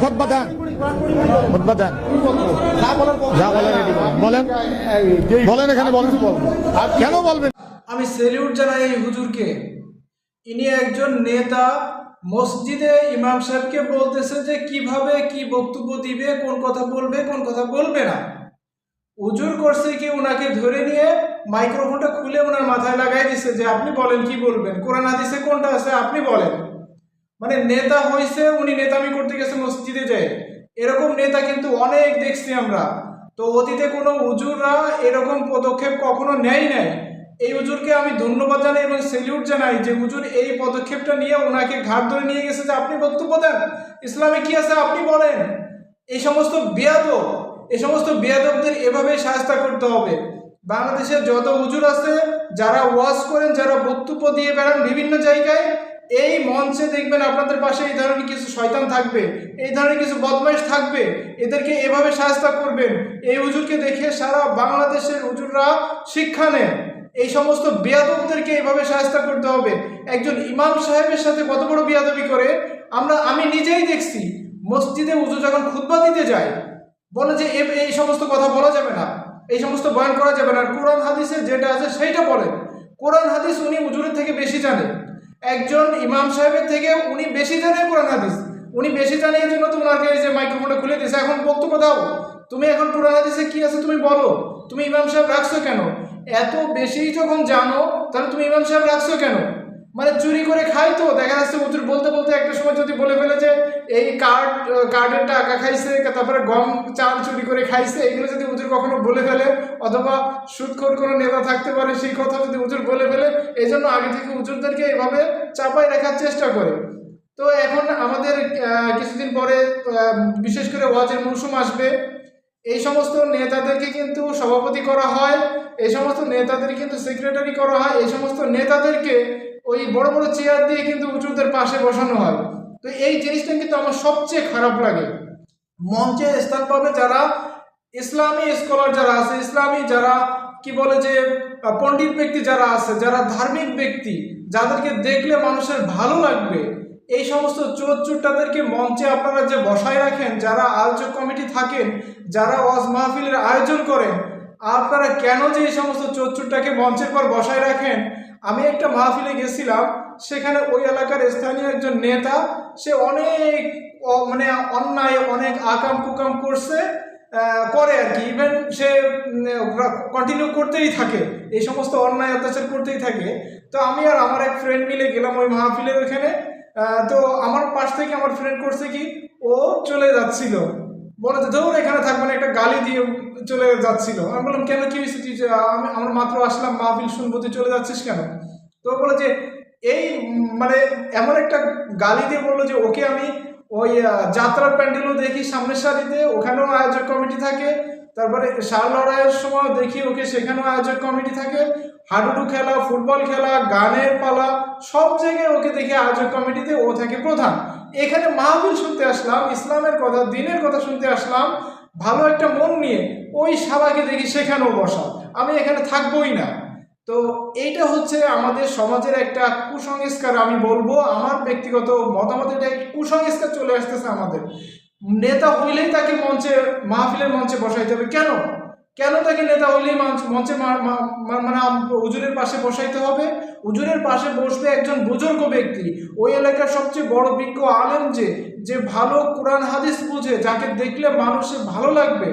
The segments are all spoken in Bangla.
খোদবা দেন, খোদবা দেন, যা বলেন রেডি করেন, বলেন বলেন এখানে বলেন, আর কেন বলবেন? আমি সেলিউট জানাই এই হুজুরকে। ইনি একজন নেতা, মসজিদে ইমাম সাহেবকে বলতেছে যে কিভাবে কি বক্তব্য দিবে, কোন কথা বলবে কোন কথা বলবে না। হুজুর করছে কি, ওনাকে ধরে নিয়ে মাইক্রোফোনটা খুলে ওনার মাথায় লাগাই দিছে যে আপনি বলেন কি বলবেন, কোরআন হাদিসে কোনটা আছে আপনি বলেন। মানে নেতা হয়েছে, উনি নেতামি করতে গেছে মসজিদে যায়। এরকম নেতা কিন্তু অনেক দেখছি আমরা। তো অতীতে কোনো হুজুররা এরকম পদক্ষেপ কখনো নেয় নাই। এই হুজুরকে আমি ধন্যবাদ জানাই এবং সেলিউট জানাই যে হুজুর এই পদক্ষেপটা নিয়ে ওনাকে ঘাট ধরে নিয়ে গেছে যে আপনি বক্তব্য দেন, ইসলামে কি আছে আপনি বলেন। এই সমস্ত বেয়াদব, এই সমস্ত বেয়াদবদের এভাবে শাস্তি করতে হবে। বাংলাদেশের যত হুজুর আছে যারা ওয়াজ করেন, যারা বক্তব্য দিয়ে বেড়ান বিভিন্ন জায়গায়, এই মঞ্চে দেখবেন আপনাদের পাশে এই ধরনের কিছু শয়তান থাকবে, এই ধরনের কিছু বদমাইশ থাকবে, এদেরকে এভাবে শাস্তি করবেন। এই হুজুরকে দেখে সারা বাংলাদেশের হুজুররা শিক্ষা নেন। এই সমস্ত বেয়াদবদেরকে এভাবে শাস্তি করতে হবে। একজন ইমাম সাহেবের সাথে কত বড় বেয়াদবি করে আমি নিজেই দেখছি। মসজিদে হুজুর যখন খুতবা দিতে যায় বলে যে এই সমস্ত কথা বলা যাবে না, এই সমস্ত বয়ান করা যাবে না, কোরআন হাদিসে যেটা আছে সেইটা বলেন। কোরআন হাদিস উনি হুজুরের থেকে বেশি জানে, একজন ইমাম সাহেবের থেকে উনি বেশি জানে কোরআন হাদিস। উনি বেশি জানে এই জন্য তো ওনাকে এই যে মাইক্রোফোনটা খুলে দিয়েছে, এখন বক্তব্য দাও, তুমি এখন কোরআন হাদিসে কি আছে তুমি বলো, তুমি ইমাম সাহেব রাখছো কেন? এত বেশি যখন জানো তাহলে তুমি ইমাম সাহেব রাখছো কেন? মানে চুরি করে খাই তো দেখা যাচ্ছে হুজুর বলতে বলতে একটা সময় যদি বলে ফেলে যে এই কার্ডের টাকা খাইছে, তারপরে গম চাল চুরি করে খাইছে, এগুলো যদি হুজুর কখনো বলে ফেলে, অথবা সুদখোর কোনো নেতা থাকতে পারে সেই কথা যদি হুজুর বলে ফেলে, এই জন্য আগে থেকে হুজুরদেরকে এভাবে চাপাই রাখার চেষ্টা করে। তো এখন আমাদের কিছুদিন পরে বিশেষ করে ওয়াজের মৌসুম আসবে, এই সমস্ত নেতাদেরকে কিন্তু সভাপতি করা হয়, এই সমস্ত নেতাদের কিন্তু সেক্রেটারি করা হয়, এই সমস্ত নেতাদেরকে ওই বড় বড় চেয়ার দিয়ে কিন্তু হুজুরদের পাশে বসানো হয়। তো এই জিনিসটা কিন্তু আমার সবচেয়ে খারাপ লাগে। মঞ্চে স্থান পাবে যারা ইসলামী স্কলার যারা আছে, ইসলামী যারা কি বলে যে পণ্ডিত ব্যক্তি যারা আছে, যারা ধার্মিক ব্যক্তি, যাদেরকে দেখলে মানুষের ভালো লাগবে, এই সমস্ত চোরটাদেরকে মঞ্চে আপনারা যে বসায় রাখেন, যারা আয়োজক কমিটি থাকেন, যারা ওয়াজ মাহফিলের আয়োজন করেন, আপনারা কেন যে এই সমস্ত চোরটাকে মঞ্চের পর বসায় রাখেন? আমি একটা মাহফিলে গেছিলাম, সেখানে ওই এলাকার স্থানীয় একজন নেতা, সে অনেক মানে অন্যায় অনেক আকাম কুকাম করে আর কি, ইভেন সে কন্টিনিউ করতেই থাকে, এই সমস্ত অন্যায় অত্যাচার করতেই থাকে। তো আমি আর আমার এক ফ্রেন্ড মিলে গেলাম ওই মাহফিলের ওখানে। তো আমার পাশ থেকে আমার ফ্রেন্ড করছে কি, ও চলে যাচ্ছিল, বলে যে ধর এখানে থাকবে না, একটা গালি দিয়ে চলে যাচ্ছিল। আমি বললাম কেন, কি হয়েছে তুই, আমরা মাত্র আসলাম মাহফিল শুনবো, তুই চলে যাচ্ছিস কেন? তো বলে যে এই মানে এমন একটা গালি দিয়ে বললো যে ওকে আমি ওই যাত্রার প্যান্ডেলও দেখি সামনের সারিতে, ওখানেও আয়োজক কমিটি থাকে, তারপরে ষাঁড় লড়াইয়ের সময় দেখি ওকে সেখানেও আয়োজক কমিটি থাকে, হাডুডু খেলা, ফুটবল খেলা, গানের পালা, সব জায়গায় ওকে দেখে আয়োজক কমিটিতে ও থাকে প্রধান। এখানে মাহফিল শুনতে আসলাম, ইসলামের কথা দিনের কথা শুনতে আসলাম ভালো একটা মন নিয়ে, ওই শালাকে দেখি সেখানেও বসা, আমি এখানে থাকবোই না। তো এইটা হচ্ছে আমাদের সমাজের একটা কুসংস্কার, আমি বলবো আমার ব্যক্তিগত মতামত, এটা কুসংস্কার চলে আসতেছে আমাদের। নেতা হইলেই তাকে মঞ্চে মাহফিলের মঞ্চে বসাইতে হবে, কেন কেন তাকে নেতা হইলেই মঞ্চে মানে হুজুরের পাশে বসাইতে হবে? হুজুরের পাশে বসবে একজন বুজুর্গ ব্যক্তি, ওই এলাকার সবচেয়ে বড় বিজ্ঞ আলেম, যে ভালো কোরআন হাদিস বুঝে, যাকে দেখলে মানুষের ভালো লাগবে।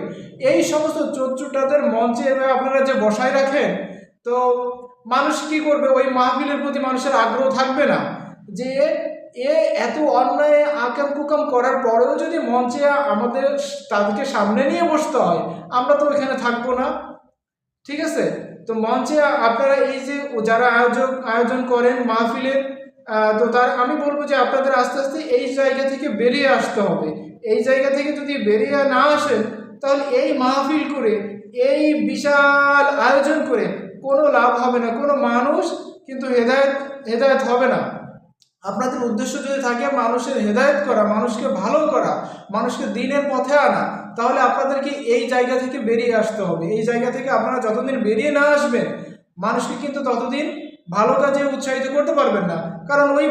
এই সমস্ত চোরটাদের মঞ্চে এভাবে আপনারা যে বসায় রাখেন, তো মানুষ কি করবে? ওই মাহফিলের প্রতি মানুষের আগ্রহ থাকবে না। যে এত অন্যায় আকাম কুকাম করার পরেও যদি মঞ্চে আমাদের তাদেরকে সামনে নিয়ে বসতে হয়, আমরা তো ওইখানে থাকবো না, ঠিক আছে? তো মঞ্চে আপনারা এই যে যারা আয়োজন করেন মাহফিলের, তো আমি বলবো যে আপনাদের আস্তে আস্তে এই জায়গা থেকে বেরিয়ে আসতে হবে। এই জায়গা থেকে যদি বেরিয়ে না আসেন, তাহলে এই মাহফিল করে, এই বিশাল আয়োজন করে কোনো লাভ হবে না, কোনো মানুষ কিন্তু হেদায়েত হবে না। আপনাদের উদ্দেশ্য যদি থাকে মানুষের হেদায়েত করা, মানুষকে ভালো করা, মানুষকে দ্বীনের পথে আনা, তাহলে আপনাদেরকে এই জায়গা থেকে বেরিয়ে আসতে হবে। এই জায়গা থেকে আপনারা যতদিন বেরিয়ে না আসবেন, মানুষকে কিন্তু ততদিন ভালো কাজে উৎসাহিত করতে পারবেন না। কারণ ওই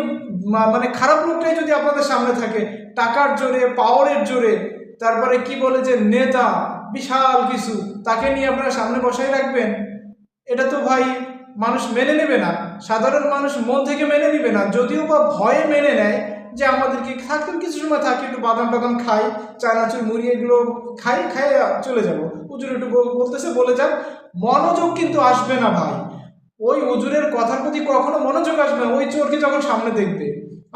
মানে খারাপ লোকটাই যদি আপনাদের সামনে থাকে টাকার জোরে, পাওয়ারের জোরে, তারপরে কি বলে যে নেতা বিশাল কিছু, তাকে নিয়ে আপনারা সামনে বসাই রাখবেন, এটা তো ভাই মানুষ মেনে নেবে না। সাধারণ মানুষ মন থেকে মেনে নেবে না, যদিও বা ভয়ে মেনে নেয় যে আমাদেরকে থাকতে কিছু সময় থাকি, একটু বাদাম টাদাম খাই, চানাচুর মুড়ি এগুলো খাই, খাই চলে যাবো, হুজুর একটু বলতেছে বলে যাক, মনোযোগ কিন্তু আসবে না ভাই। ওই হুজুরের কথার প্রতি কখনো মনোযোগ আসবে না ওই চোরকে যখন সামনে দেখবে।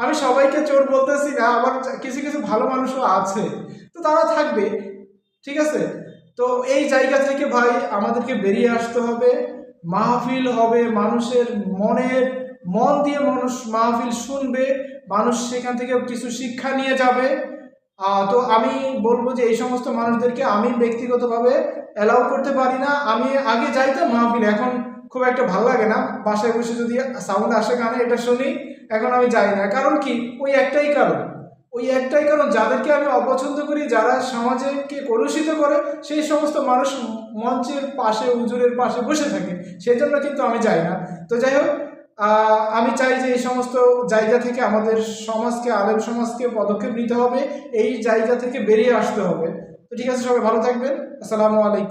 আমি সবাইকে চোর বলতেছি না, আবার কিছু কিছু ভালো মানুষও আছে, তো তারা থাকবে, ঠিক আছে। তো এই জায়গা থেকে ভাই আমাদেরকে বেরিয়ে আসতে হবে। মাহফিল হবে, মানুষের মন দিয়ে মানুষ মাহফিল শুনবে, মানুষ সেখান থেকে কিছু শিক্ষা নিয়ে যাবে। তো আমি বলবো যে এই সমস্ত মানুষদেরকে আমি ব্যক্তিগতভাবে অ্যালাউ করতে পারি না। আমি আগে যাইতাম মাহফিল, এখন খুব একটা ভালো লাগে না, বাসায় বসে যদি সাউন্ড আসে গানে এটা শুনি, এখন আমি যাই না। কারণ কি, ওই একটাই কারণ যাদেরকে আমি অপছন্দ করি, যারা সমাজকে কলুষিত করে, সেই সমস্ত মানুষ মঞ্চের পাশে, হুজুরের পাশে বসে থাকে, সেই জন্য কিন্তু আমি যাই না। তো যাই হোক, আমি চাই যে এই সমস্ত জায়গা থেকে আমাদের সমাজকে, আলেম সমাজকে পদক্ষেপ নিতে হবে, এই জায়গা থেকে বেরিয়ে আসতে হবে। তো ঠিক আছে, সবাই ভালো থাকবেন। আসসালামু আলাইকুম।